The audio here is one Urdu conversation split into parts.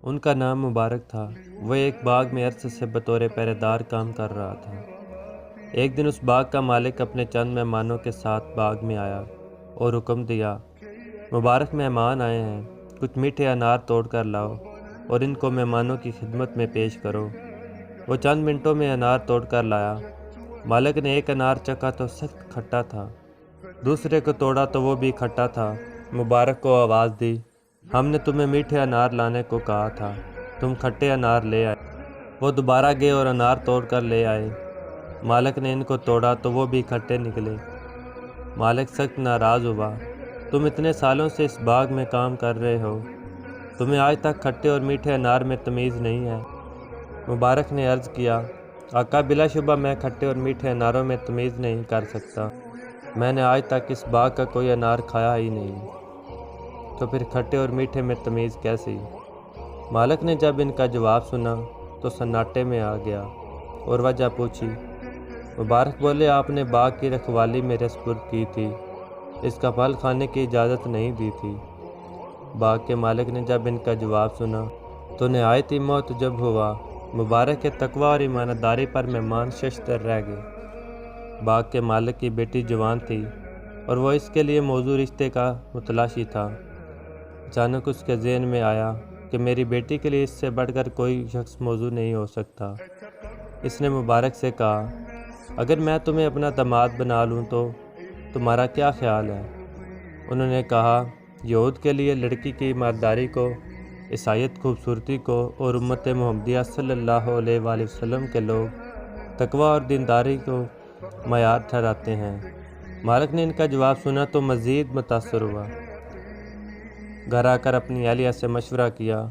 ان کا نام مبارک تھا۔ وہ ایک باغ میں عرصے سے بطور پہرے دار کام کر رہا تھا۔ ایک دن اس باغ کا مالک اپنے چند مہمانوں کے ساتھ باغ میں آیا اور حکم دیا، مبارک مہمان آئے ہیں، کچھ میٹھے انار توڑ کر لاؤ اور ان کو مہمانوں کی خدمت میں پیش کرو۔ وہ چند منٹوں میں انار توڑ کر لایا۔ مالک نے ایک انار چکھا تو سخت کھٹا تھا، دوسرے کو توڑا تو وہ بھی کھٹا تھا۔ مبارک کو آواز دی، ہم نے تمہیں میٹھے انار لانے کو کہا تھا، تم کھٹے انار لے آئے۔ وہ دوبارہ گئے اور انار توڑ کر لے آئے۔ مالک نے ان کو توڑا تو وہ بھی کھٹے نکلے۔ مالک سخت ناراض ہوا، تم اتنے سالوں سے اس باغ میں کام کر رہے ہو، تمہیں آج تک کھٹے اور میٹھے انار میں تمیز نہیں ہے۔ مبارک نے عرض کیا، آقا بلا شبہ میں کھٹے اور میٹھے اناروں میں تمیز نہیں کر سکتا، میں نے آج تک اس باغ کا کوئی انار کھایا ہی نہیں، تو پھر کھٹے اور میٹھے میں تمیز کیسی؟ مالک نے جب ان کا جواب سنا تو سناٹے میں آ گیا اور وجہ پوچھی۔ مبارک بولے، آپ نے باغ کی رکھوالی میرے سپرد کی تھی، اس کا پھل کھانے کی اجازت نہیں دی تھی۔ باغ کے مالک نے جب ان کا جواب سنا تو نہایت ہی معتجب ہوا۔ مبارک کے تقویٰ اور ایمانداری پر مہمان ششدر رہ گئے۔ باغ کے مالک کی بیٹی جوان تھی اور وہ اس کے لیے موزوں رشتے کا متلاشی تھا۔ اچانک اس کے ذہن میں آیا کہ میری بیٹی کے لیے اس سے بڑھ کر کوئی شخص موزوں نہیں ہو سکتا۔ اس نے مبارک سے کہا، اگر میں تمہیں اپنا داماد بنا لوں تو تمہارا کیا خیال ہے؟ انہوں نے کہا، یہود کے لیے لڑکی کی ایمانداری کو، عیسائیت خوبصورتی کو اور امت محمدیہ صلی اللہ علیہ وآلہ وسلم کے لوگ تقویٰ اور دینداری کو معیار ٹھہراتے ہیں۔ مالک نے ان کا جواب سنا تو مزید متاثر ہوا۔ گھر آ کر اپنی اہلیہ سے مشورہ کیا۔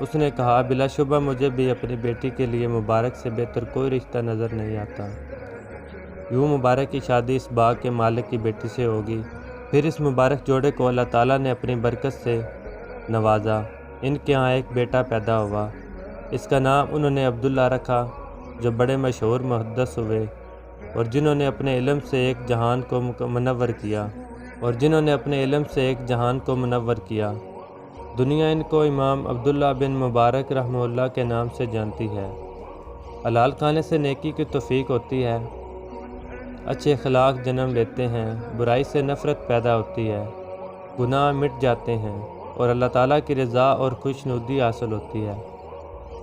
اس نے کہا، بلا شبہ مجھے بھی اپنی بیٹی کے لیے مبارک سے بہتر کوئی رشتہ نظر نہیں آتا۔ یوں مبارک کی شادی اس باغ کے مالک کی بیٹی سے ہوگی۔ پھر اس مبارک جوڑے کو اللہ تعالیٰ نے اپنی برکت سے نوازا۔ ان کے ہاں ایک بیٹا پیدا ہوا۔ اس کا نام انہوں نے عبداللہ رکھا، جو بڑے مشہور محدث ہوئے اور جنہوں نے اپنے علم سے ایک جہان کو منور کیا۔ دنیا ان کو امام عبداللہ بن مبارک رحمہ اللہ کے نام سے جانتی ہے۔ حلال کھانے سے نیکی کی توفیق ہوتی ہے، اچھے اخلاق جنم لیتے ہیں، برائی سے نفرت پیدا ہوتی ہے، گناہ مٹ جاتے ہیں اور اللہ تعالیٰ کی رضا اور خوشنودی حاصل ہوتی ہے،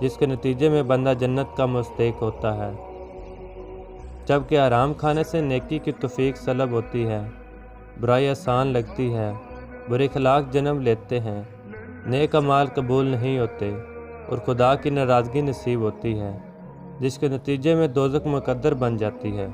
جس کے نتیجے میں بندہ جنت کا مستحق ہوتا ہے۔ جبکہ حرام کھانے سے نیکی کی توفیق سلب ہوتی ہے، برائی آسان لگتی ہے، برے اخلاق جنم لیتے ہیں، نیک اعمال قبول نہیں ہوتے اور خدا کی ناراضگی نصیب ہوتی ہے، جس کے نتیجے میں دوزخ مقدر بن جاتی ہے۔